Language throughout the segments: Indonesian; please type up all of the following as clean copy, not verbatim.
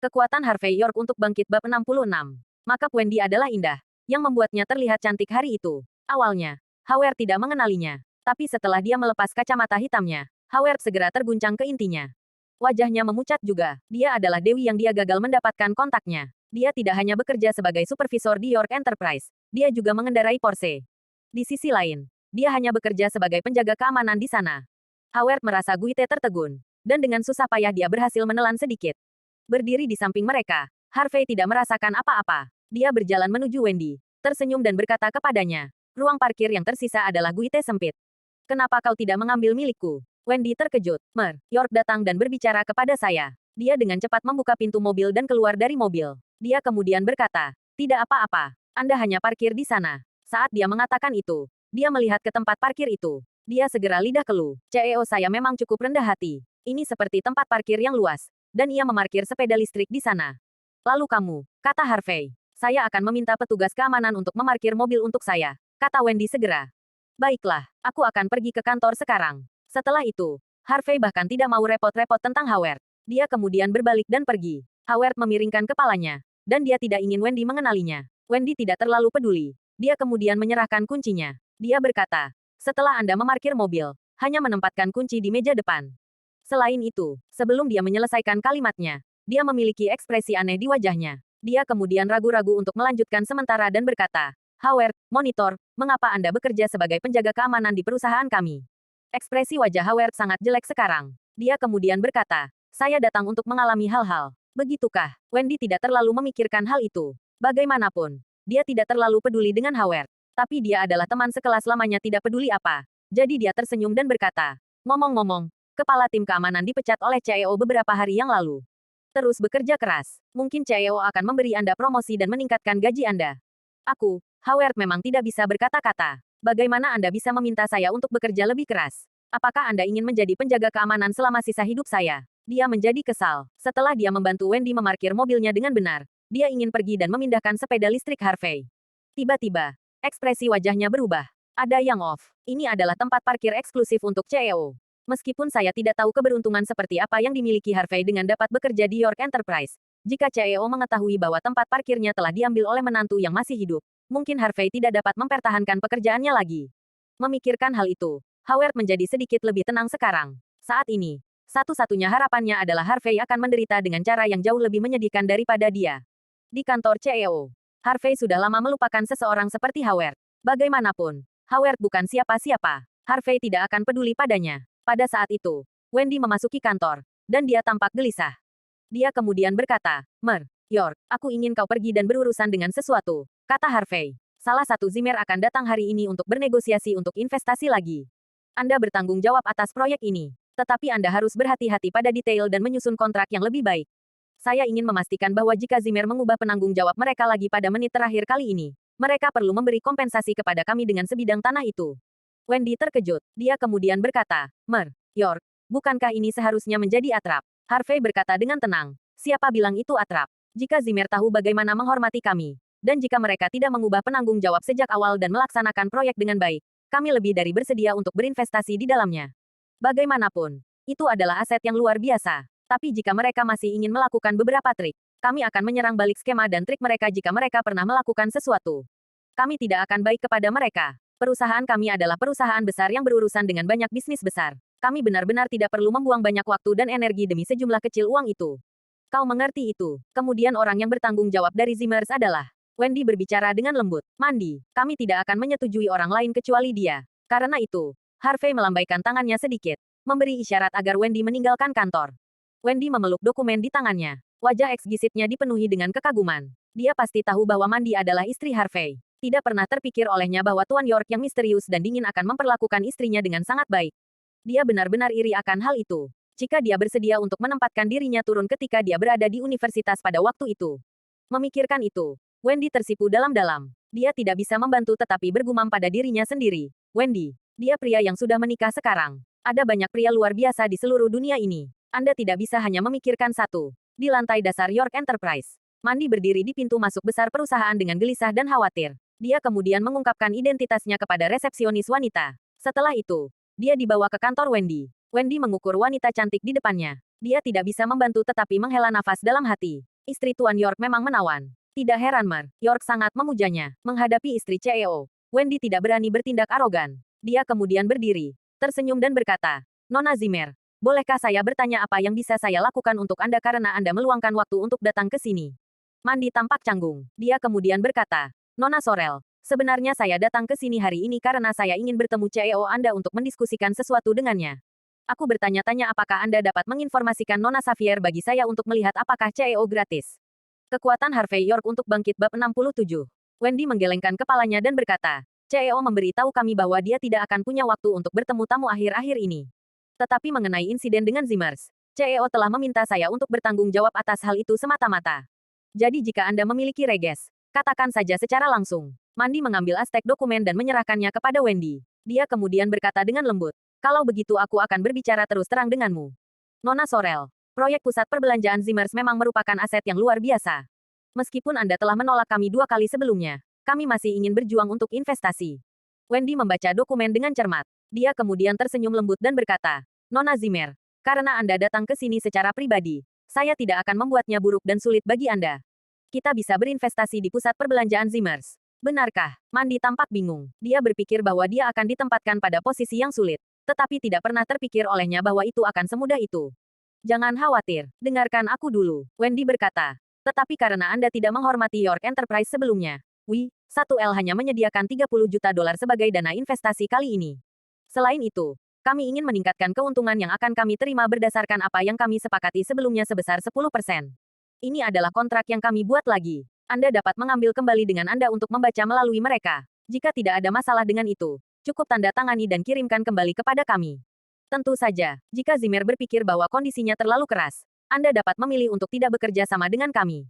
Kekuatan Harvey York untuk bangkit bab 66. Makeup Wendy adalah indah, yang membuatnya terlihat cantik hari itu. Awalnya, Howard tidak mengenalinya. Tapi setelah dia melepas kacamata hitamnya, Howard segera terguncang ke intinya. Wajahnya memucat juga. Dia adalah Dewi yang dia gagal mendapatkan kontaknya. Dia tidak hanya bekerja sebagai supervisor di York Enterprise, dia juga mengendarai Porsche. Di sisi lain, dia hanya bekerja sebagai penjaga keamanan di sana. Howard merasa Guite tertegun, dan dengan susah payah dia berhasil menelan sedikit. Berdiri di samping mereka, Harvey tidak merasakan apa-apa. Dia berjalan menuju Wendy, tersenyum dan berkata kepadanya, ruang parkir yang tersisa adalah Guite sempit. Kenapa kau tidak mengambil milikku? Wendy terkejut. York datang dan berbicara kepada saya. Dia dengan cepat membuka pintu mobil dan keluar dari mobil. Dia kemudian berkata, tidak apa-apa. Anda hanya parkir di sana. Saat dia mengatakan itu, dia melihat ke tempat parkir itu. Dia segera lidah keluh. CEO saya memang cukup rendah hati. Ini seperti tempat parkir yang luas. Dan ia memarkir sepeda listrik di sana. Lalu kamu, kata Harvey. Saya akan meminta petugas keamanan untuk memarkir mobil untuk saya, kata Wendy segera. Baiklah, aku akan pergi ke kantor sekarang. Setelah itu, Harvey bahkan tidak mau repot-repot tentang Howard. Dia kemudian berbalik dan pergi. Howard memiringkan kepalanya, dan dia tidak ingin Wendy mengenalinya. Wendy tidak terlalu peduli. Dia kemudian menyerahkan kuncinya. Dia berkata, setelah Anda memarkir mobil, hanya menempatkan kunci di meja depan. Selain itu, sebelum dia menyelesaikan kalimatnya, dia memiliki ekspresi aneh di wajahnya. Dia kemudian ragu-ragu untuk melanjutkan sementara dan berkata, Howard, monitor, mengapa Anda bekerja sebagai penjaga keamanan di perusahaan kami? Ekspresi wajah Howard sangat jelek sekarang. Dia kemudian berkata, saya datang untuk mengalami hal-hal. Begitukah? Wendy tidak terlalu memikirkan hal itu. Bagaimanapun, dia tidak terlalu peduli dengan Howard. Tapi dia adalah teman sekelas lamanya tidak peduli apa. Jadi dia tersenyum dan berkata, ngomong-ngomong, kepala tim keamanan dipecat oleh CEO beberapa hari yang lalu. Terus bekerja keras. Mungkin CEO akan memberi Anda promosi dan meningkatkan gaji Anda. Aku, Howard memang tidak bisa berkata-kata. Bagaimana Anda bisa meminta saya untuk bekerja lebih keras? Apakah Anda ingin menjadi penjaga keamanan selama sisa hidup saya? Dia menjadi kesal. Setelah dia membantu Wendy memarkir mobilnya dengan benar, dia ingin pergi dan memindahkan sepeda listrik Harvey. Tiba-tiba, ekspresi wajahnya berubah. Ada yang off. Ini adalah tempat parkir eksklusif untuk CEO. Meskipun saya tidak tahu keberuntungan seperti apa yang dimiliki Harvey dengan dapat bekerja di York Enterprise, jika CEO mengetahui bahwa tempat parkirnya telah diambil oleh menantu yang masih hidup, mungkin Harvey tidak dapat mempertahankan pekerjaannya lagi. Memikirkan hal itu, Howard menjadi sedikit lebih tenang sekarang. Saat ini, satu-satunya harapannya adalah Harvey akan menderita dengan cara yang jauh lebih menyedihkan daripada dia. Di kantor CEO, Harvey sudah lama melupakan seseorang seperti Howard. Bagaimanapun, Howard bukan siapa-siapa. Harvey tidak akan peduli padanya. Pada saat itu, Wendy memasuki kantor, dan dia tampak gelisah. Dia kemudian berkata, York, aku ingin kau pergi dan berurusan dengan sesuatu, kata Harvey. Salah satu Zimmer akan datang hari ini untuk bernegosiasi untuk investasi lagi. Anda bertanggung jawab atas proyek ini, tetapi Anda harus berhati-hati pada detail dan menyusun kontrak yang lebih baik. Saya ingin memastikan bahwa jika Zimmer mengubah penanggung jawab mereka lagi pada menit terakhir kali ini, mereka perlu memberi kompensasi kepada kami dengan sebidang tanah itu. Wendy terkejut. Dia kemudian berkata, York, bukankah ini seharusnya menjadi atrap? Harvey berkata dengan tenang, siapa bilang itu atrap? Jika Zimmer tahu bagaimana menghormati kami, dan jika mereka tidak mengubah penanggung jawab sejak awal dan melaksanakan proyek dengan baik, kami lebih dari bersedia untuk berinvestasi di dalamnya. Bagaimanapun, itu adalah aset yang luar biasa. Tapi jika mereka masih ingin melakukan beberapa trik, kami akan menyerang balik skema dan trik mereka jika mereka pernah melakukan sesuatu. Kami tidak akan baik kepada mereka. Perusahaan kami adalah perusahaan besar yang berurusan dengan banyak bisnis besar. Kami benar-benar tidak perlu membuang banyak waktu dan energi demi sejumlah kecil uang itu. Kau mengerti itu. Kemudian orang yang bertanggung jawab dari Zimmers adalah Wendy berbicara dengan lembut. Mandi, kami tidak akan menyetujui orang lain kecuali dia. Karena itu, Harvey melambaikan tangannya sedikit, memberi isyarat agar Wendy meninggalkan kantor. Wendy memeluk dokumen di tangannya. Wajah eksquisite-nya dipenuhi dengan kekaguman. Dia pasti tahu bahwa Mandi adalah istri Harvey. Tidak pernah terpikir olehnya bahwa Tuan York yang misterius dan dingin akan memperlakukan istrinya dengan sangat baik. Dia benar-benar iri akan hal itu. Jika dia bersedia untuk menempatkan dirinya turun ketika dia berada di universitas pada waktu itu. Memikirkan itu, Wendy tersipu dalam-dalam. Dia tidak bisa membantu tetapi bergumam pada dirinya sendiri. Wendy, dia pria yang sudah menikah sekarang. Ada banyak pria luar biasa di seluruh dunia ini. Anda tidak bisa hanya memikirkan satu. Di lantai dasar York Enterprise, Mandi berdiri di pintu masuk besar perusahaan dengan gelisah dan khawatir. Dia kemudian mengungkapkan identitasnya kepada resepsionis wanita. Setelah itu, dia dibawa ke kantor Wendy. Wendy mengukur wanita cantik di depannya. Dia tidak bisa membantu tetapi menghela nafas dalam hati. Istri Tuan York memang menawan. Tidak heran York sangat memujanya. Menghadapi istri CEO, Wendy tidak berani bertindak arogan. Dia kemudian berdiri, tersenyum dan berkata, Nona Zimmer, bolehkah saya bertanya apa yang bisa saya lakukan untuk Anda karena Anda meluangkan waktu untuk datang ke sini? Mandi tampak canggung. Dia kemudian berkata, Nona Sorel, sebenarnya saya datang ke sini hari ini karena saya ingin bertemu CEO Anda untuk mendiskusikan sesuatu dengannya. Aku bertanya-tanya apakah Anda dapat menginformasikan Nona Xavier bagi saya untuk melihat apakah CEO gratis. Kekuatan Harvey York untuk bangkit bab 67. Wendy menggelengkan kepalanya dan berkata, CEO memberitahu kami bahwa dia tidak akan punya waktu untuk bertemu tamu akhir-akhir ini. Tetapi mengenai insiden dengan Zimmers, CEO telah meminta saya untuk bertanggung jawab atas hal itu semata-mata. Jadi jika Anda memiliki reges, katakan saja secara langsung. Mandi mengambil aspek dokumen dan menyerahkannya kepada Wendy. Dia kemudian berkata dengan lembut, kalau begitu aku akan berbicara terus terang denganmu. Nona Sorel, proyek pusat perbelanjaan Zimmers memang merupakan aset yang luar biasa. Meskipun Anda telah menolak kami 2 kali sebelumnya, kami masih ingin berjuang untuk investasi. Wendy membaca dokumen dengan cermat. Dia kemudian tersenyum lembut dan berkata, Nona Zimmer, karena Anda datang ke sini secara pribadi, saya tidak akan membuatnya buruk dan sulit bagi Anda. Kita bisa berinvestasi di pusat perbelanjaan Zimmers. Benarkah? Mandi tampak bingung. Dia berpikir bahwa dia akan ditempatkan pada posisi yang sulit, tetapi tidak pernah terpikir olehnya bahwa itu akan semudah itu. Jangan khawatir, dengarkan aku dulu, Wendy berkata. Tetapi karena Anda tidak menghormati York Enterprise sebelumnya, 1L hanya menyediakan 30 juta dolar sebagai dana investasi kali ini. Selain itu, kami ingin meningkatkan keuntungan yang akan kami terima berdasarkan apa yang kami sepakati sebelumnya sebesar 10%. Ini adalah kontrak yang kami buat lagi. Anda dapat mengambil kembali dengan Anda untuk membaca melalui mereka. Jika tidak ada masalah dengan itu, cukup tanda tangani dan kirimkan kembali kepada kami. Tentu saja, jika Zimmer berpikir bahwa kondisinya terlalu keras, Anda dapat memilih untuk tidak bekerja sama dengan kami.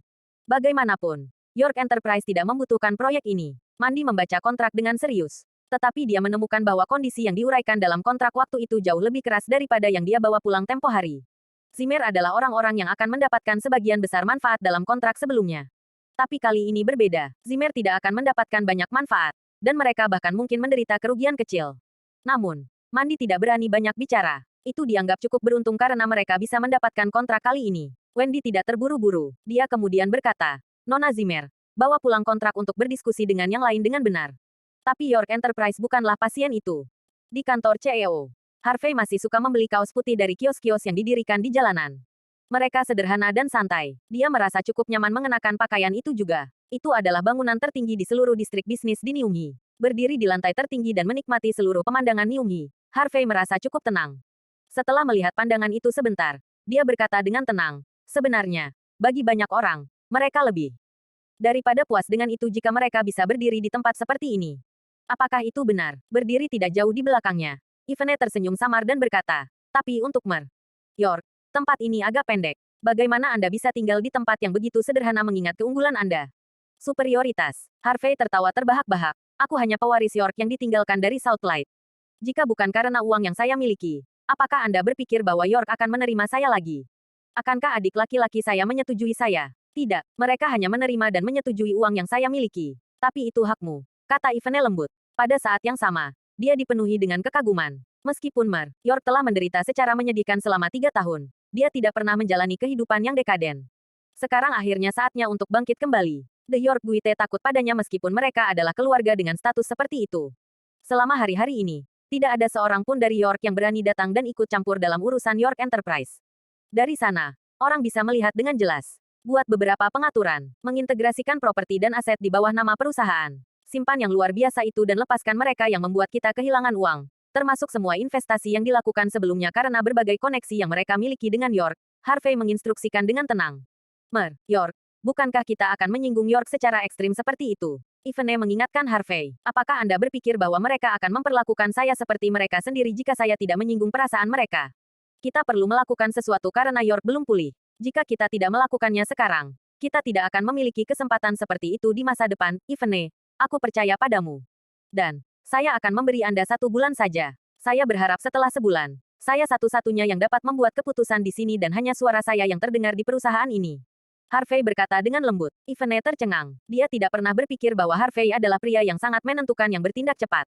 Bagaimanapun, York Enterprise tidak membutuhkan proyek ini. Mandi membaca kontrak dengan serius. Tetapi dia menemukan bahwa kondisi yang diuraikan dalam kontrak waktu itu jauh lebih keras daripada yang dia bawa pulang tempo hari. Zimmer adalah orang-orang yang akan mendapatkan sebagian besar manfaat dalam kontrak sebelumnya. Tapi kali ini berbeda. Zimmer tidak akan mendapatkan banyak manfaat, dan mereka bahkan mungkin menderita kerugian kecil. Namun, Mandi tidak berani banyak bicara. Itu dianggap cukup beruntung karena mereka bisa mendapatkan kontrak kali ini. Wendy tidak terburu-buru. Dia kemudian berkata, Nona Zimmer, bawa pulang kontrak untuk berdiskusi dengan yang lain dengan benar. Tapi York Enterprise bukanlah pasien itu. Di kantor CEO, Harvey masih suka membeli kaos putih dari kios-kios yang didirikan di jalanan. Mereka sederhana dan santai. Dia merasa cukup nyaman mengenakan pakaian itu juga. Itu adalah bangunan tertinggi di seluruh distrik bisnis di Newhyi. Berdiri di lantai tertinggi dan menikmati seluruh pemandangan Newhyi, Harvey merasa cukup tenang. Setelah melihat pandangan itu sebentar, dia berkata dengan tenang, sebenarnya, bagi banyak orang, mereka lebih daripada puas dengan itu jika mereka bisa berdiri di tempat seperti ini. Apakah itu benar? Berdiri tidak jauh di belakangnya. Ivene tersenyum samar dan berkata, tapi untuk York, tempat ini agak pendek. Bagaimana Anda bisa tinggal di tempat yang begitu sederhana mengingat keunggulan Anda? Superioritas. Harvey tertawa terbahak-bahak. Aku hanya pewaris York yang ditinggalkan dari Southlight. Jika bukan karena uang yang saya miliki, apakah Anda berpikir bahwa York akan menerima saya lagi? Akankah adik laki-laki saya menyetujui saya? Tidak, mereka hanya menerima dan menyetujui uang yang saya miliki. Tapi itu hakmu, kata Ivene lembut. Pada saat yang sama, dia dipenuhi dengan kekaguman. Meskipun York telah menderita secara menyedihkan selama 3 tahun, dia tidak pernah menjalani kehidupan yang dekaden. Sekarang akhirnya saatnya untuk bangkit kembali. The York Guite takut padanya meskipun mereka adalah keluarga dengan status seperti itu. Selama hari-hari ini, tidak ada seorang pun dari York yang berani datang dan ikut campur dalam urusan York Enterprise. Dari sana, orang bisa melihat dengan jelas. Buat beberapa pengaturan, mengintegrasikan properti dan aset di bawah nama perusahaan. Simpan yang luar biasa itu dan lepaskan mereka yang membuat kita kehilangan uang. Termasuk semua investasi yang dilakukan sebelumnya karena berbagai koneksi yang mereka miliki dengan York. Harvey menginstruksikan dengan tenang. York, bukankah kita akan menyinggung York secara ekstrim seperti itu? Ivene mengingatkan Harvey, apakah Anda berpikir bahwa mereka akan memperlakukan saya seperti mereka sendiri jika saya tidak menyinggung perasaan mereka? Kita perlu melakukan sesuatu karena York belum pulih. Jika kita tidak melakukannya sekarang, kita tidak akan memiliki kesempatan seperti itu di masa depan. Ivene, aku percaya padamu. Dan, saya akan memberi Anda 1 bulan saja. Saya berharap setelah sebulan, saya satu-satunya yang dapat membuat keputusan di sini dan hanya suara saya yang terdengar di perusahaan ini. Harvey berkata dengan lembut. Ivene tercengang. Dia tidak pernah berpikir bahwa Harvey adalah pria yang sangat menentukan yang bertindak cepat.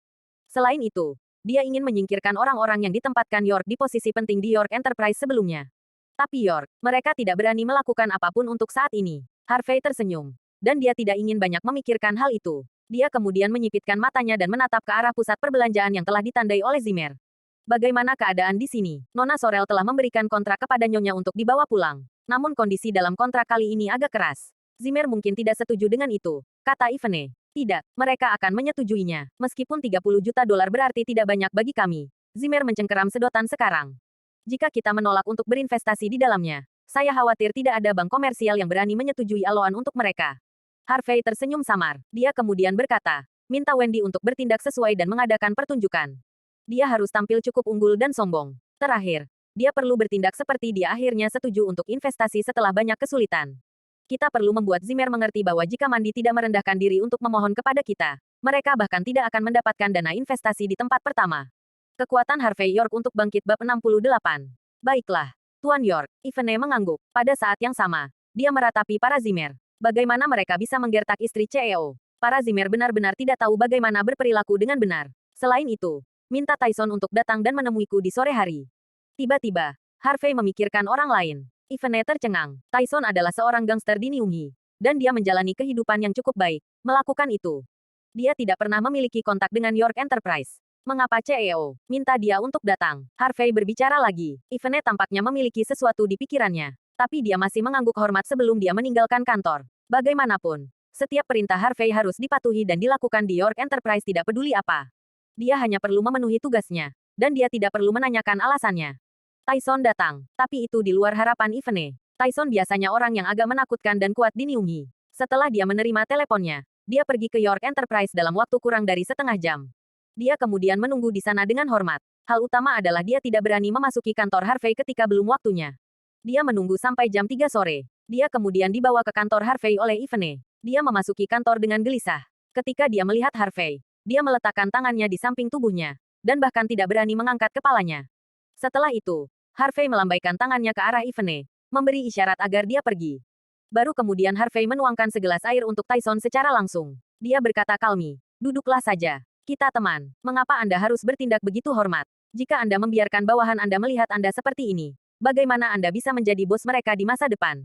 Selain itu, dia ingin menyingkirkan orang-orang yang ditempatkan York di posisi penting di York Enterprise sebelumnya. Tapi York, mereka tidak berani melakukan apapun untuk saat ini. Harvey tersenyum. Dan dia tidak ingin banyak memikirkan hal itu. Dia kemudian menyipitkan matanya dan menatap ke arah pusat perbelanjaan yang telah ditandai oleh Zimmer. Bagaimana keadaan di sini? Nona Sorel telah memberikan kontrak kepada Nyonya untuk dibawa pulang. Namun kondisi dalam kontrak kali ini agak keras. Zimmer mungkin tidak setuju dengan itu, kata Ivene. Tidak, mereka akan menyetujuinya. Meskipun 30 juta dolar berarti tidak banyak bagi kami. Zimmer mencengkeram sedotan sekarang. Jika kita menolak untuk berinvestasi di dalamnya, saya khawatir tidak ada bank komersial yang berani menyetujui aloan untuk mereka. Harvey tersenyum samar. Dia kemudian berkata, minta Wendy untuk bertindak sesuai dan mengadakan pertunjukan. Dia harus tampil cukup unggul dan sombong. Terakhir, dia perlu bertindak seperti dia akhirnya setuju untuk investasi setelah banyak kesulitan. Kita perlu membuat Zimmer mengerti bahwa jika Mandi tidak merendahkan diri untuk memohon kepada kita, mereka bahkan tidak akan mendapatkan dana investasi di tempat pertama. Kekuatan Harvey York untuk bangkit bab 68. Baiklah, Tuan York, Ivene mengangguk. Pada saat yang sama, dia meratapi para Zimmer. Bagaimana mereka bisa menggertak istri CEO? Para Zimmer benar-benar tidak tahu bagaimana berperilaku dengan benar. Selain itu, minta Tyson untuk datang dan menemuiku di sore hari. Tiba-tiba, Harvey memikirkan orang lain. Ivene tercengang. Tyson adalah seorang gangster di Nyunghi. Dan dia menjalani kehidupan yang cukup baik, melakukan itu. Dia tidak pernah memiliki kontak dengan York Enterprise. Mengapa CEO minta dia untuk datang? Harvey berbicara lagi. Ivene tampaknya memiliki sesuatu di pikirannya. Tapi dia masih mengangguk hormat sebelum dia meninggalkan kantor. Bagaimanapun, setiap perintah Harvey harus dipatuhi dan dilakukan di York Enterprise tidak peduli apa. Dia hanya perlu memenuhi tugasnya. Dan dia tidak perlu menanyakan alasannya. Tyson datang. Tapi itu di luar harapan Ivene. Tyson biasanya orang yang agak menakutkan dan kuat di Nyunghi. Setelah dia menerima teleponnya, dia pergi ke York Enterprise dalam waktu kurang dari setengah jam. Dia kemudian menunggu di sana dengan hormat. Hal utama adalah dia tidak berani memasuki kantor Harvey ketika belum waktunya. Dia menunggu sampai jam 3 sore. Dia kemudian dibawa ke kantor Harvey oleh Ivene. Dia memasuki kantor dengan gelisah. Ketika dia melihat Harvey, dia meletakkan tangannya di samping tubuhnya, dan bahkan tidak berani mengangkat kepalanya. Setelah itu, Harvey melambaikan tangannya ke arah Ivene, memberi isyarat agar dia pergi. Baru kemudian Harvey menuangkan segelas air untuk Tyson secara langsung. Dia berkata kalmi, duduklah saja. Kita teman. Mengapa Anda harus bertindak begitu hormat? Jika Anda membiarkan bawahan Anda melihat Anda seperti ini, bagaimana Anda bisa menjadi bos mereka di masa depan?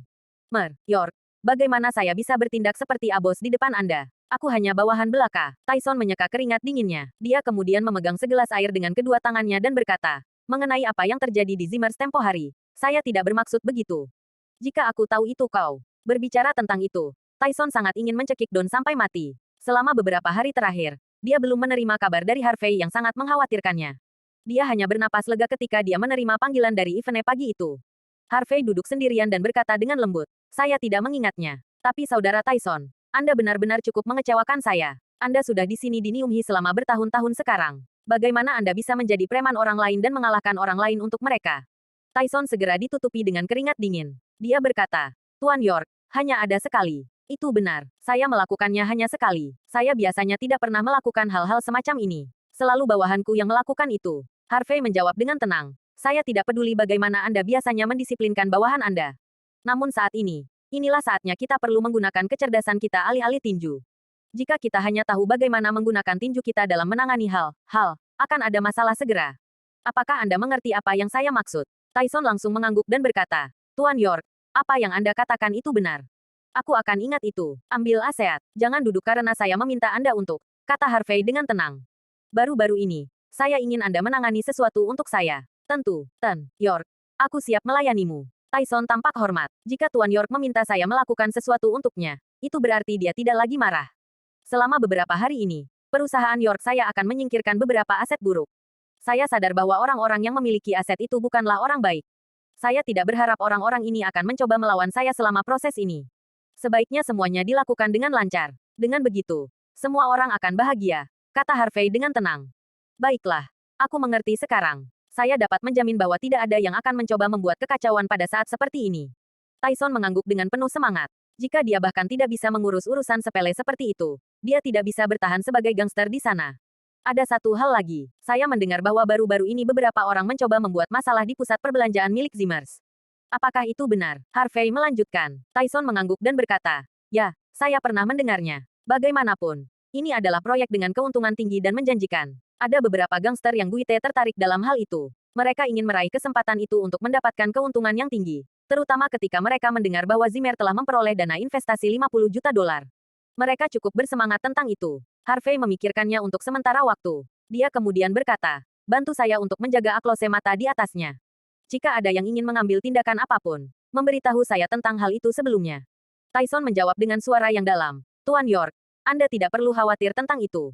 York, bagaimana saya bisa bertindak seperti abos di depan Anda? Aku hanya bawahan belaka. Tyson menyeka keringat dinginnya. Dia kemudian memegang segelas air dengan kedua tangannya dan berkata, mengenai apa yang terjadi di Zimmers tempo hari, saya tidak bermaksud begitu. Jika aku tahu itu kau berbicara tentang itu, Tyson sangat ingin mencekik Don sampai mati. Selama beberapa hari terakhir, dia belum menerima kabar dari Harvey yang sangat mengkhawatirkannya. Dia hanya bernapas lega ketika dia menerima panggilan dari Ivene pagi itu. Harvey duduk sendirian dan berkata dengan lembut, saya tidak mengingatnya. Tapi saudara Tyson, Anda benar-benar cukup mengecewakan saya. Anda sudah di sini di Nyunghi selama bertahun-tahun sekarang. Bagaimana Anda bisa menjadi preman orang lain dan mengalahkan orang lain untuk mereka? Tyson segera ditutupi dengan keringat dingin. Dia berkata, Tuan York, hanya ada sekali. Itu benar. Saya melakukannya hanya sekali. Saya biasanya tidak pernah melakukan hal-hal semacam ini. Selalu bawahanku yang melakukan itu. Harvey menjawab dengan tenang. Saya tidak peduli bagaimana Anda biasanya mendisiplinkan bawahan Anda. Namun saat ini, inilah saatnya kita perlu menggunakan kecerdasan kita alih-alih tinju. Jika kita hanya tahu bagaimana menggunakan tinju kita dalam menangani hal, akan ada masalah segera. Apakah Anda mengerti apa yang saya maksud? Tyson langsung mengangguk dan berkata, Tuan York, apa yang Anda katakan itu benar. Aku akan ingat itu. Ambil aseat. Jangan duduk karena saya meminta Anda untuk, kata Harvey dengan tenang. Baru-baru ini, saya ingin Anda menangani sesuatu untuk saya. Tentu, York. Aku siap melayanimu. Tyson tampak hormat. Jika Tuan York meminta saya melakukan sesuatu untuknya, itu berarti dia tidak lagi marah. Selama beberapa hari ini, perusahaan York saya akan menyingkirkan beberapa aset buruk. Saya sadar bahwa orang-orang yang memiliki aset itu bukanlah orang baik. Saya tidak berharap orang-orang ini akan mencoba melawan saya selama proses ini. Sebaiknya semuanya dilakukan dengan lancar. Dengan begitu, semua orang akan bahagia, kata Harvey dengan tenang. Baiklah, aku mengerti sekarang. Saya dapat menjamin bahwa tidak ada yang akan mencoba membuat kekacauan pada saat seperti ini. Tyson mengangguk dengan penuh semangat. Jika dia bahkan tidak bisa mengurus urusan sepele seperti itu, dia tidak bisa bertahan sebagai gangster di sana. Ada satu hal lagi. Saya mendengar bahwa baru-baru ini beberapa orang mencoba membuat masalah di pusat perbelanjaan milik Zimmers. Apakah itu benar? Harvey melanjutkan. Tyson mengangguk dan berkata, ya, saya pernah mendengarnya. Bagaimanapun, ini adalah proyek dengan keuntungan tinggi dan menjanjikan. Ada beberapa gangster yang Guite tertarik dalam hal itu. Mereka ingin meraih kesempatan itu untuk mendapatkan keuntungan yang tinggi. Terutama ketika mereka mendengar bahwa Zimmer telah memperoleh dana investasi 50 juta dolar. Mereka cukup bersemangat tentang itu. Harvey memikirkannya untuk sementara waktu. Dia kemudian berkata, bantu saya untuk menjaga aklose mata di atasnya. Jika ada yang ingin mengambil tindakan apapun, memberitahu saya tentang hal itu sebelumnya. Tyson menjawab dengan suara yang dalam. Tuan York, Anda tidak perlu khawatir tentang itu.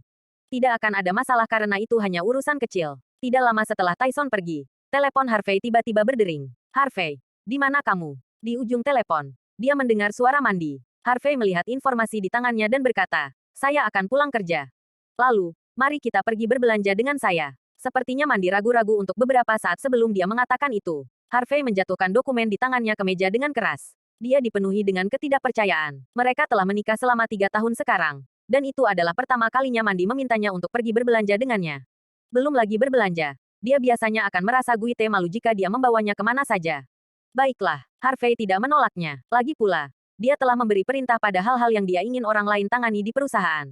Tidak akan ada masalah karena itu hanya urusan kecil. Tidak lama setelah Tyson pergi, telepon Harvey tiba-tiba berdering. Harvey, di mana kamu? Di ujung telepon, dia mendengar suara Mandi. Harvey melihat informasi di tangannya dan berkata, saya akan pulang kerja. Lalu, mari kita pergi berbelanja dengan saya. Sepertinya Mandi ragu-ragu untuk beberapa saat sebelum dia mengatakan itu. Harvey menjatuhkan dokumen di tangannya ke meja dengan keras. Dia dipenuhi dengan ketidakpercayaan. Mereka telah menikah selama 3 tahun sekarang. Dan itu adalah pertama kalinya Mandi memintanya untuk pergi berbelanja dengannya. Belum lagi berbelanja. Dia biasanya akan merasa guite malu jika dia membawanya kemana saja. Baiklah, Harvey tidak menolaknya. Lagi pula, dia telah memberi perintah pada hal-hal yang dia ingin orang lain tangani di perusahaan.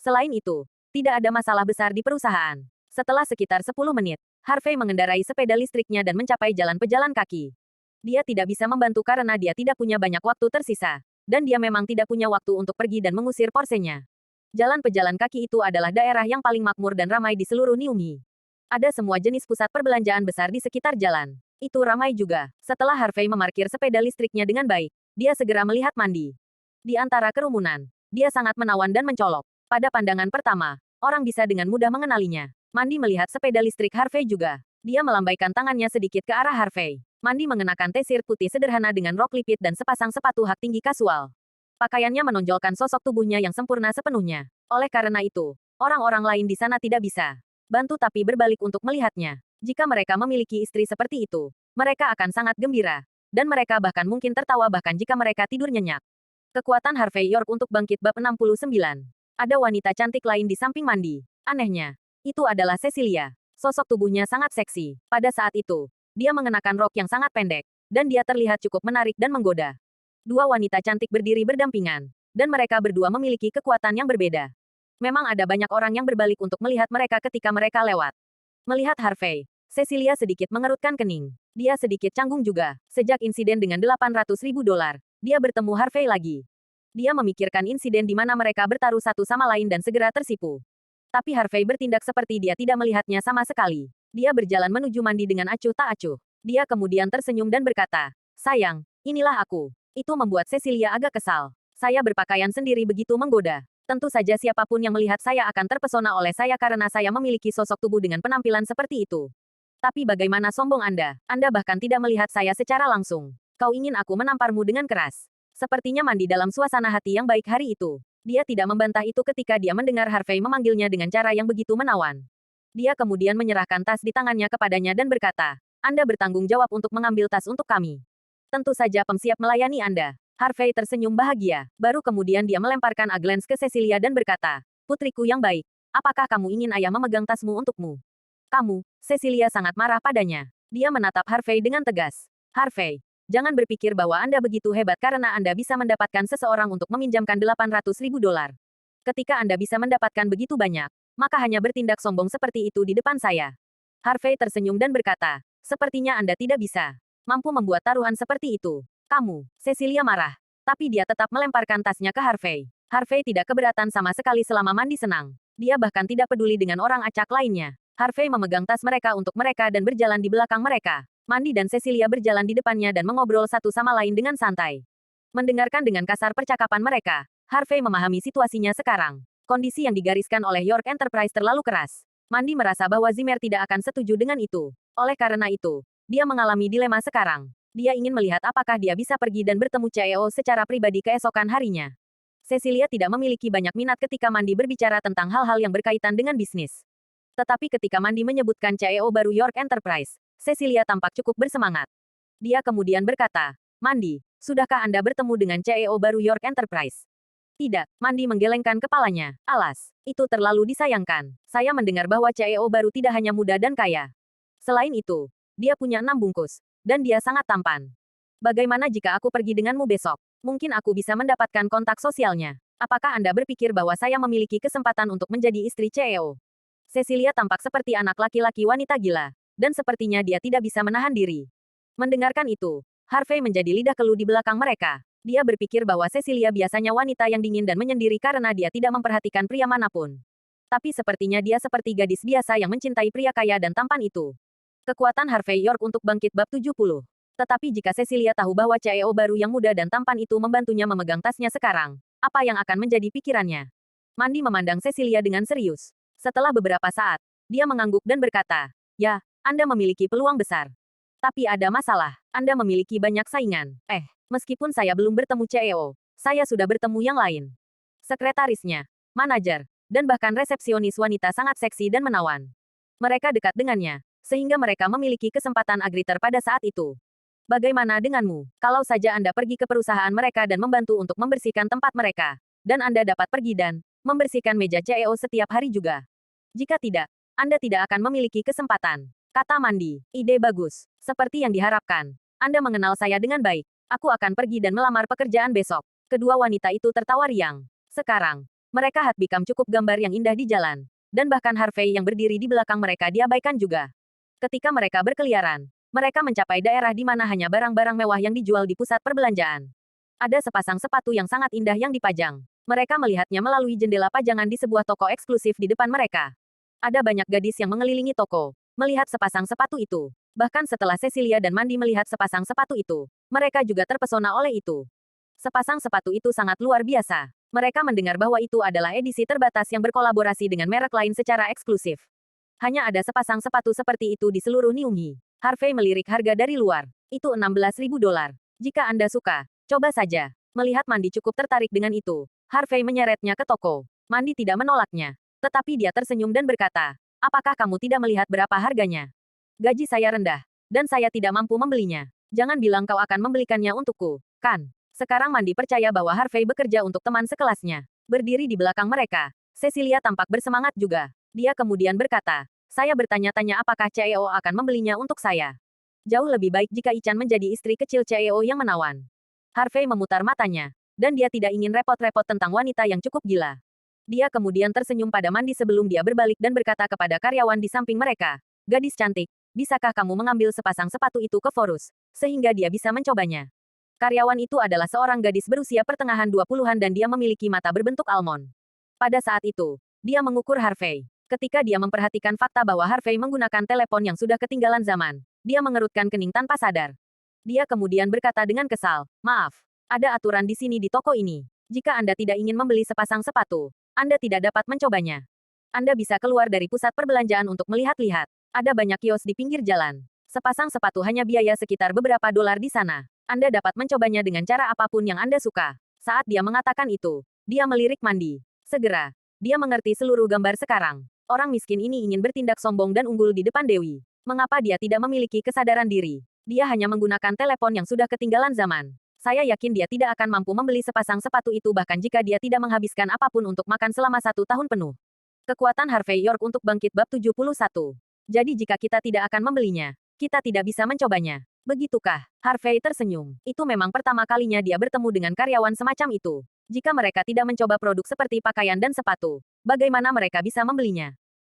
Selain itu, tidak ada masalah besar di perusahaan. Setelah sekitar 10 menit, Harvey mengendarai sepeda listriknya dan mencapai jalan pejalan kaki. Dia tidak bisa membantu karena dia tidak punya banyak waktu tersisa. Dan dia memang tidak punya waktu untuk pergi dan mengusir porsenya. Jalan pejalan kaki itu adalah daerah yang paling makmur dan ramai di seluruh Niumi. Ada semua jenis pusat perbelanjaan besar di sekitar jalan. Itu ramai juga. Setelah Harvey memarkir sepeda listriknya dengan baik, dia segera melihat Mandi. Di antara kerumunan, dia sangat menawan dan mencolok. Pada pandangan pertama, orang bisa dengan mudah mengenalinya. Mandi melihat sepeda listrik Harvey juga. Dia melambaikan tangannya sedikit ke arah Harvey. Mandi mengenakan t-shirt putih sederhana dengan rok lipit dan sepasang sepatu hak tinggi kasual. Pakaiannya menonjolkan sosok tubuhnya yang sempurna sepenuhnya. Oleh karena itu, orang-orang lain di sana tidak bisa bantu tapi berbalik untuk melihatnya. Jika mereka memiliki istri seperti itu, mereka akan sangat gembira. Dan mereka bahkan mungkin tertawa bahkan jika mereka tidur nyenyak. Kekuatan Harvey York untuk bangkit bab 69. Ada wanita cantik lain di samping Mandi. Anehnya, itu adalah Cecilia. Sosok tubuhnya sangat seksi. Pada saat itu, dia mengenakan rok yang sangat pendek. Dan dia terlihat cukup menarik dan menggoda. Dua wanita cantik berdiri berdampingan, dan mereka berdua memiliki kekuatan yang berbeda. Memang ada banyak orang yang berbalik untuk melihat mereka ketika mereka lewat. Melihat Harvey, Cecilia sedikit mengerutkan kening. Dia sedikit canggung juga. Sejak insiden dengan 800.000 dolar, dia bertemu Harvey lagi. Dia memikirkan insiden di mana mereka bertaruh satu sama lain dan segera tersipu. Tapi Harvey bertindak seperti dia tidak melihatnya sama sekali. Dia berjalan menuju Mandi dengan acuh tak acuh. Dia kemudian tersenyum dan berkata, sayang, inilah aku. Itu membuat Cecilia agak kesal. Saya berpakaian sendiri begitu menggoda. Tentu saja siapapun yang melihat saya akan terpesona oleh saya karena saya memiliki sosok tubuh dengan penampilan seperti itu. Tapi bagaimana sombong Anda? Anda bahkan tidak melihat saya secara langsung. Kau ingin aku menamparmu dengan keras. Sepertinya Mandi dalam suasana hati yang baik hari itu. Dia tidak membantah itu ketika dia mendengar Harvey memanggilnya dengan cara yang begitu menawan. Dia kemudian menyerahkan tas di tangannya kepadanya dan berkata, Anda bertanggung jawab untuk mengambil tas untuk kami. Tentu saja siap melayani Anda. Harvey tersenyum bahagia. Baru kemudian dia melemparkan a glance ke Cecilia dan berkata, putriku yang baik, apakah kamu ingin ayah memegang tasmu untukmu? Kamu, Cecilia sangat marah padanya. Dia menatap Harvey dengan tegas. Harvey, jangan berpikir bahwa Anda begitu hebat karena Anda bisa mendapatkan seseorang untuk meminjamkan 800.000 dolar. Ketika Anda bisa mendapatkan begitu banyak, maka hanya bertindak sombong seperti itu di depan saya. Harvey tersenyum dan berkata, sepertinya Anda tidak bisa mampu membuat taruhan seperti itu. Kamu, Cecilia marah. Tapi dia tetap melemparkan tasnya ke Harvey. Harvey tidak keberatan sama sekali selama Mandi senang. Dia bahkan tidak peduli dengan orang acak lainnya. Harvey memegang tas mereka untuk mereka dan berjalan di belakang mereka. Mandi dan Cecilia berjalan di depannya dan mengobrol satu sama lain dengan santai. Mendengarkan dengan kasar percakapan mereka, Harvey memahami situasinya sekarang. Kondisi yang digariskan oleh York Enterprise terlalu keras. Mandi merasa bahwa Zimmer tidak akan setuju dengan itu. Oleh karena itu, dia mengalami dilema sekarang. Dia ingin melihat apakah dia bisa pergi dan bertemu CEO secara pribadi keesokan harinya. Cecilia tidak memiliki banyak minat ketika Mandi berbicara tentang hal-hal yang berkaitan dengan bisnis. Tetapi ketika Mandi menyebutkan CEO baru York Enterprise, Cecilia tampak cukup bersemangat. Dia kemudian berkata, Mandi, sudahkah Anda bertemu dengan CEO baru York Enterprise? Tidak, Mandi menggelengkan kepalanya. Alas, itu terlalu disayangkan. Saya mendengar bahwa CEO baru tidak hanya muda dan kaya. Selain itu, dia punya 6 bungkus, dan dia sangat tampan. Bagaimana jika aku pergi denganmu besok? Mungkin aku bisa mendapatkan kontak sosialnya. Apakah Anda berpikir bahwa saya memiliki kesempatan untuk menjadi istri CEO? Cecilia tampak seperti anak laki-laki wanita gila. dan sepertinya dia tidak bisa menahan diri. Mendengarkan itu, Harvey menjadi lidah keluh di belakang mereka. Dia berpikir bahwa Cecilia biasanya wanita yang dingin dan menyendiri karena dia tidak memperhatikan pria manapun. Tapi sepertinya dia seperti gadis biasa yang mencintai pria kaya dan tampan itu. Kekuatan Harvey York untuk bangkit bab 70. Tetapi jika Cecilia tahu bahwa CEO baru yang muda dan tampan itu membantunya memegang tasnya sekarang, apa yang akan menjadi pikirannya? Mandy memandang Cecilia dengan serius. Setelah beberapa saat, dia mengangguk dan berkata, "Ya, Anda memiliki peluang besar. Tapi ada masalah, Anda memiliki banyak saingan. Meskipun saya belum bertemu CEO, saya sudah bertemu yang lain. Sekretarisnya, manajer, dan bahkan resepsionis wanita sangat seksi dan menawan. Mereka dekat dengannya, sehingga mereka memiliki kesempatan agriter pada saat itu. Bagaimana denganmu? Kalau saja Anda pergi ke perusahaan mereka dan membantu untuk membersihkan tempat mereka, dan Anda dapat pergi dan membersihkan meja CEO setiap hari juga. Jika tidak, Anda tidak akan memiliki kesempatan," kata Mandy. "Ide bagus. Seperti yang diharapkan. Anda mengenal saya dengan baik. Aku akan pergi dan melamar pekerjaan besok." Kedua wanita itu tertawa riang. Sekarang, mereka hadbikam cukup gambar yang indah di jalan. Dan bahkan Harvey yang berdiri di belakang mereka diabaikan juga. Ketika mereka berkeliaran, mereka mencapai daerah di mana hanya barang-barang mewah yang dijual di pusat perbelanjaan. Ada sepasang sepatu yang sangat indah yang dipajang. Mereka melihatnya melalui jendela pajangan di sebuah toko eksklusif di depan mereka. Ada banyak gadis yang mengelilingi toko, melihat sepasang sepatu itu. Bahkan setelah Cecilia dan Mandy melihat sepasang sepatu itu, mereka juga terpesona oleh itu. Sepasang sepatu itu sangat luar biasa. Mereka mendengar bahwa itu adalah edisi terbatas yang berkolaborasi dengan merek lain secara eksklusif. Hanya ada sepasang sepatu seperti itu di seluruh Niunghi. Harvey melirik harga dari luar. Itu $16.000. Jika Anda suka, coba saja. Melihat Mandy cukup tertarik dengan itu, Harvey menyeretnya ke toko. Mandy tidak menolaknya. Tetapi dia tersenyum dan berkata, "Apakah kamu tidak melihat berapa harganya? Gaji saya rendah, dan saya tidak mampu membelinya. Jangan bilang kau akan membelikannya untukku, kan?" Sekarang Mandy percaya bahwa Harvey bekerja untuk teman sekelasnya. Berdiri di belakang mereka, Cecilia tampak bersemangat juga. Dia kemudian berkata, "Saya bertanya-tanya apakah CEO akan membelinya untuk saya. Jauh lebih baik jika Ichan menjadi istri kecil CEO yang menawan." Harvey memutar matanya, dan dia tidak ingin repot-repot tentang wanita yang cukup gila. Dia kemudian tersenyum pada Mandy sebelum dia berbalik dan berkata kepada karyawan di samping mereka, "Gadis cantik, bisakah kamu mengambil sepasang sepatu itu ke Forus, sehingga dia bisa mencobanya?" Karyawan itu adalah seorang gadis berusia pertengahan 20-an dan dia memiliki mata berbentuk almond. Pada saat itu, dia mengukur Harvey. Ketika dia memperhatikan fakta bahwa Harvey menggunakan telepon yang sudah ketinggalan zaman, dia mengerutkan kening tanpa sadar. Dia kemudian berkata dengan kesal, "Maaf, ada aturan di sini di toko ini. Jika Anda tidak ingin membeli sepasang sepatu, Anda tidak dapat mencobanya. Anda bisa keluar dari pusat perbelanjaan untuk melihat-lihat. Ada banyak kios di pinggir jalan. Sepasang sepatu hanya biaya sekitar beberapa dolar di sana. Anda dapat mencobanya dengan cara apapun yang Anda suka." Saat dia mengatakan itu, dia melirik Mandy. Segera, dia mengerti seluruh gambar sekarang. Orang miskin ini ingin bertindak sombong dan unggul di depan Dewi. Mengapa dia tidak memiliki kesadaran diri? Dia hanya menggunakan telepon yang sudah ketinggalan zaman. Saya yakin dia tidak akan mampu membeli sepasang sepatu itu bahkan jika dia tidak menghabiskan apapun untuk makan selama 1 tahun penuh. Kekuatan Harvey York untuk bangkit bab 71. Jadi jika kita tidak akan membelinya, kita tidak bisa mencobanya. Begitukah? Harvey tersenyum. Itu memang pertama kalinya dia bertemu dengan karyawan semacam itu. Jika mereka tidak mencoba produk seperti pakaian dan sepatu, bagaimana mereka bisa membelinya?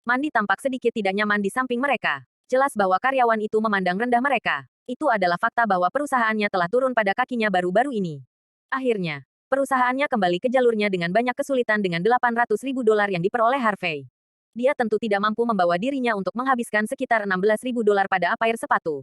Mandy tampak sedikit tidak nyaman di samping mereka. Jelas bahwa karyawan itu memandang rendah mereka. Itu adalah fakta bahwa perusahaannya telah turun pada kakinya baru-baru ini. Akhirnya, perusahaannya kembali ke jalurnya dengan banyak kesulitan dengan $800.000 yang diperoleh Harvey. Dia tentu tidak mampu membawa dirinya untuk menghabiskan sekitar $16.000 pada apair sepatu.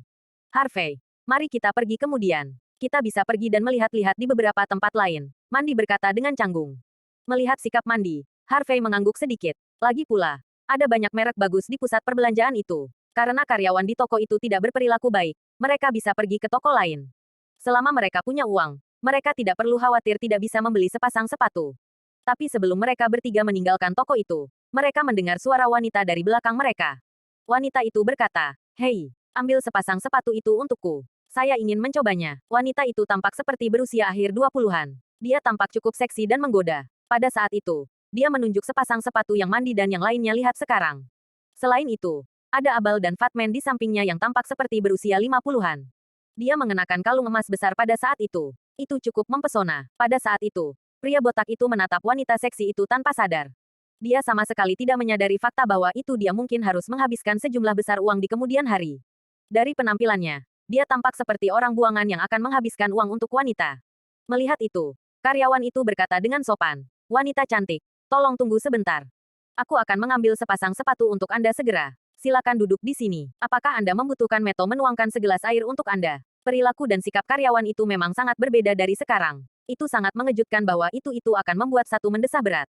"Harvey, mari kita pergi kemudian. Kita bisa pergi dan melihat-lihat di beberapa tempat lain," Mandy berkata dengan canggung. Melihat sikap Mandy, Harvey mengangguk sedikit. Lagi pula, ada banyak merek bagus di pusat perbelanjaan itu. Karena karyawan di toko itu tidak berperilaku baik, mereka bisa pergi ke toko lain. Selama mereka punya uang, mereka tidak perlu khawatir tidak bisa membeli sepasang sepatu. Tapi sebelum mereka bertiga meninggalkan toko itu, mereka mendengar suara wanita dari belakang mereka. Wanita itu berkata, "Hei, ambil sepasang sepatu itu untukku. Saya ingin mencobanya." Wanita itu tampak seperti berusia akhir 20-an. Dia tampak cukup seksi dan menggoda. Pada saat itu, dia menunjuk sepasang sepatu yang Mandy dan yang lainnya lihat sekarang. Selain itu, ada Abal dan Fatman di sampingnya yang tampak seperti berusia 50-an. Dia mengenakan kalung emas besar pada saat itu. Itu cukup mempesona. Pada saat itu, pria botak itu menatap wanita seksi itu tanpa sadar. Dia sama sekali tidak menyadari fakta bahwa itu dia mungkin harus menghabiskan sejumlah besar uang di kemudian hari. Dari penampilannya, dia tampak seperti orang buangan yang akan menghabiskan uang untuk wanita. Melihat itu, karyawan itu berkata dengan sopan, "Wanita cantik, tolong tunggu sebentar. Aku akan mengambil sepasang sepatu untuk Anda segera. Silakan duduk di sini. Apakah Anda membutuhkan Meto menuangkan segelas air untuk Anda?" Perilaku dan sikap karyawan itu memang sangat berbeda dari sekarang. Itu sangat mengejutkan bahwa itu akan membuat satu mendesah berat.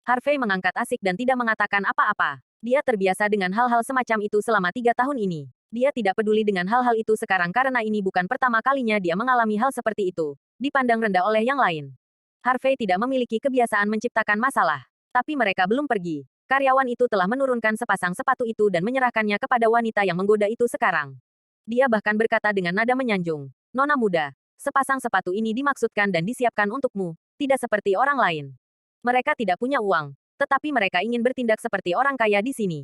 Harvey mengangkat asik dan tidak mengatakan apa-apa. Dia terbiasa dengan hal-hal semacam itu selama 3 tahun ini. Dia tidak peduli dengan hal-hal itu sekarang karena ini bukan pertama kalinya dia mengalami hal seperti itu. Dipandang rendah oleh yang lain. Harvey tidak memiliki kebiasaan menciptakan masalah. Tapi mereka belum pergi. Karyawan itu telah menurunkan sepasang sepatu itu dan menyerahkannya kepada wanita yang menggoda itu sekarang. Dia bahkan berkata dengan nada menyanjung, "Nona muda, sepasang sepatu ini dimaksudkan dan disiapkan untukmu, tidak seperti orang lain. Mereka tidak punya uang, tetapi mereka ingin bertindak seperti orang kaya di sini.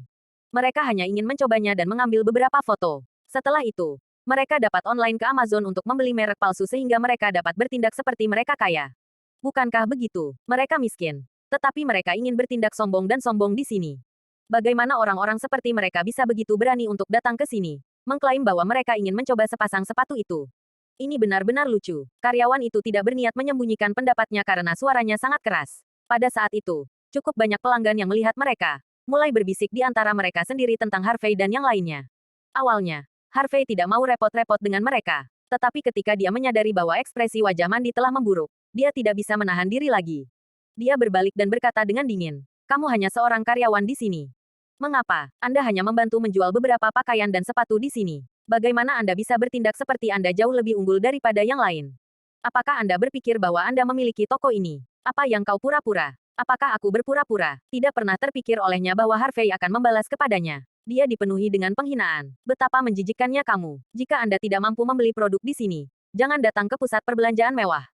Mereka hanya ingin mencobanya dan mengambil beberapa foto. Setelah itu, mereka dapat online ke Amazon untuk membeli merek palsu sehingga mereka dapat bertindak seperti mereka kaya. Bukankah begitu? Mereka miskin, tetapi mereka ingin bertindak sombong dan sombong di sini. Bagaimana orang-orang seperti mereka bisa begitu berani untuk datang ke sini, mengklaim bahwa mereka ingin mencoba sepasang sepatu itu? Ini benar-benar lucu. Karyawan itu tidak berniat menyembunyikan pendapatnya karena suaranya sangat keras. Pada saat itu, cukup banyak pelanggan yang melihat mereka, mulai berbisik di antara mereka sendiri tentang Harvey dan yang lainnya. Awalnya, Harvey tidak mau repot-repot dengan mereka. Tetapi ketika dia menyadari bahwa ekspresi wajah Mandy telah memburuk, dia tidak bisa menahan diri lagi. Dia berbalik dan berkata dengan dingin, "Kamu hanya seorang karyawan di sini. Mengapa Anda hanya membantu menjual beberapa pakaian dan sepatu di sini? Bagaimana Anda bisa bertindak seperti Anda jauh lebih unggul daripada yang lain? Apakah Anda berpikir bahwa Anda memiliki toko ini? Apa yang kau pura-pura? Apakah aku berpura-pura?" Tidak pernah terpikir olehnya bahwa Harvey akan membalas kepadanya. Dia dipenuhi dengan penghinaan. "Betapa menjijikkannya kamu. Jika Anda tidak mampu membeli produk di sini, jangan datang ke pusat perbelanjaan mewah.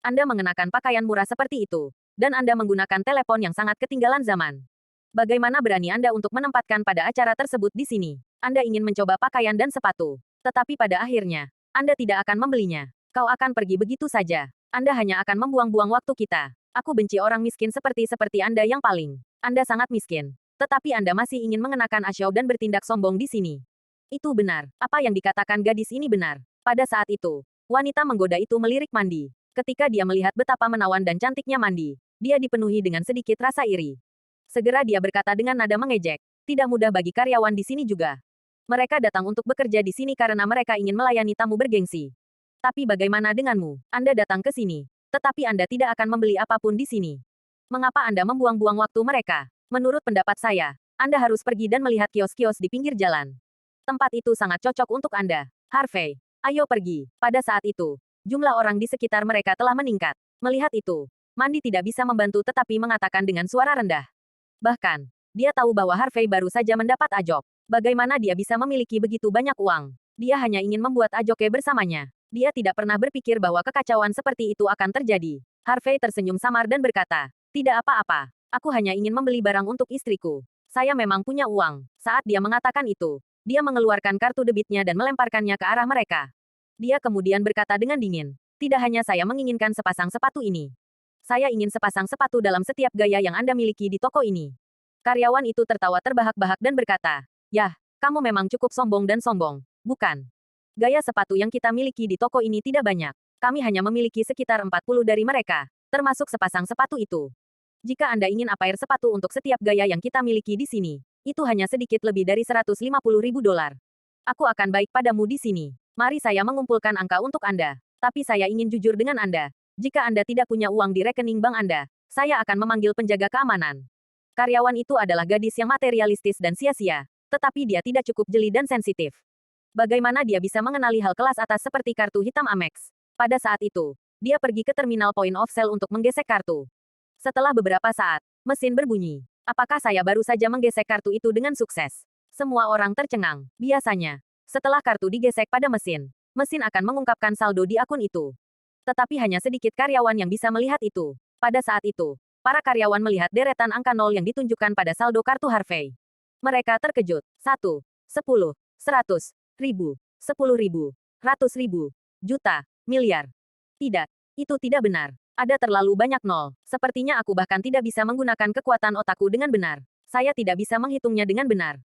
Anda mengenakan pakaian murah seperti itu, dan Anda menggunakan telepon yang sangat ketinggalan zaman. Bagaimana berani Anda untuk menempatkan pada acara tersebut di sini? Anda ingin mencoba pakaian dan sepatu, tetapi pada akhirnya, Anda tidak akan membelinya. Kau akan pergi begitu saja. Anda hanya akan membuang-buang waktu kita. Aku benci orang miskin seperti Anda yang paling. Anda sangat miskin. Tetapi Anda masih ingin mengenakan asyau dan bertindak sombong di sini." Itu benar. Apa yang dikatakan gadis ini benar. Pada saat itu, wanita menggoda itu melirik Mandy. Ketika dia melihat betapa menawan dan cantiknya Mandy, dia dipenuhi dengan sedikit rasa iri. Segera dia berkata dengan nada mengejek, "Tidak mudah bagi karyawan di sini juga. Mereka datang untuk bekerja di sini karena mereka ingin melayani tamu bergengsi. Tapi bagaimana denganmu? Anda datang ke sini, tetapi Anda tidak akan membeli apapun di sini. Mengapa Anda membuang-buang waktu mereka? Menurut pendapat saya, Anda harus pergi dan melihat kios-kios di pinggir jalan. Tempat itu sangat cocok untuk Anda. Harvey, ayo pergi." Pada saat itu, jumlah orang di sekitar mereka telah meningkat. Melihat itu, Mandy tidak bisa membantu tetapi mengatakan dengan suara rendah. Bahkan, dia tahu bahwa Harvey baru saja mendapat ajok. Bagaimana dia bisa memiliki begitu banyak uang? Dia hanya ingin membuat ajoknya bersamanya. Dia tidak pernah berpikir bahwa kekacauan seperti itu akan terjadi. Harvey tersenyum samar dan berkata, "Tidak apa-apa. Aku hanya ingin membeli barang untuk istriku. Saya memang punya uang." Saat dia mengatakan itu, dia mengeluarkan kartu debitnya dan melemparkannya ke arah mereka. Dia kemudian berkata dengan dingin, "Tidak hanya saya menginginkan sepasang sepatu ini. Saya ingin sepasang sepatu dalam setiap gaya yang Anda miliki di toko ini." Karyawan itu tertawa terbahak-bahak dan berkata, "Yah, kamu memang cukup sombong dan sombong, bukan? Gaya sepatu yang kita miliki di toko ini tidak banyak. Kami hanya memiliki sekitar 40 dari mereka, termasuk sepasang sepatu itu. Jika Anda ingin apair sepatu untuk setiap gaya yang kita miliki di sini, itu hanya sedikit lebih dari $150.000. Aku akan baik padamu di sini. Mari saya mengumpulkan angka untuk Anda. Tapi saya ingin jujur dengan Anda. Jika Anda tidak punya uang di rekening bank Anda, saya akan memanggil penjaga keamanan." Karyawan itu adalah gadis yang materialistis dan sia-sia, tetapi dia tidak cukup jeli dan sensitif. Bagaimana dia bisa mengenali hal kelas atas seperti kartu hitam Amex? Pada saat itu, dia pergi ke terminal point of sale untuk menggesek kartu. Setelah beberapa saat, mesin berbunyi. Apakah saya baru saja menggesek kartu itu dengan sukses? Semua orang tercengang. Biasanya, setelah kartu digesek pada mesin, mesin akan mengungkapkan saldo di akun itu. Tetapi hanya sedikit karyawan yang bisa melihat itu. Pada saat itu, para karyawan melihat deretan angka nol yang ditunjukkan pada saldo kartu Harvey. Mereka terkejut. 1, 10, 100, 1000, 10.000, 100.000, juta, miliar. Tidak, itu tidak benar. Ada terlalu banyak nol. Sepertinya aku bahkan tidak bisa menggunakan kekuatan otakku dengan benar. Saya tidak bisa menghitungnya dengan benar.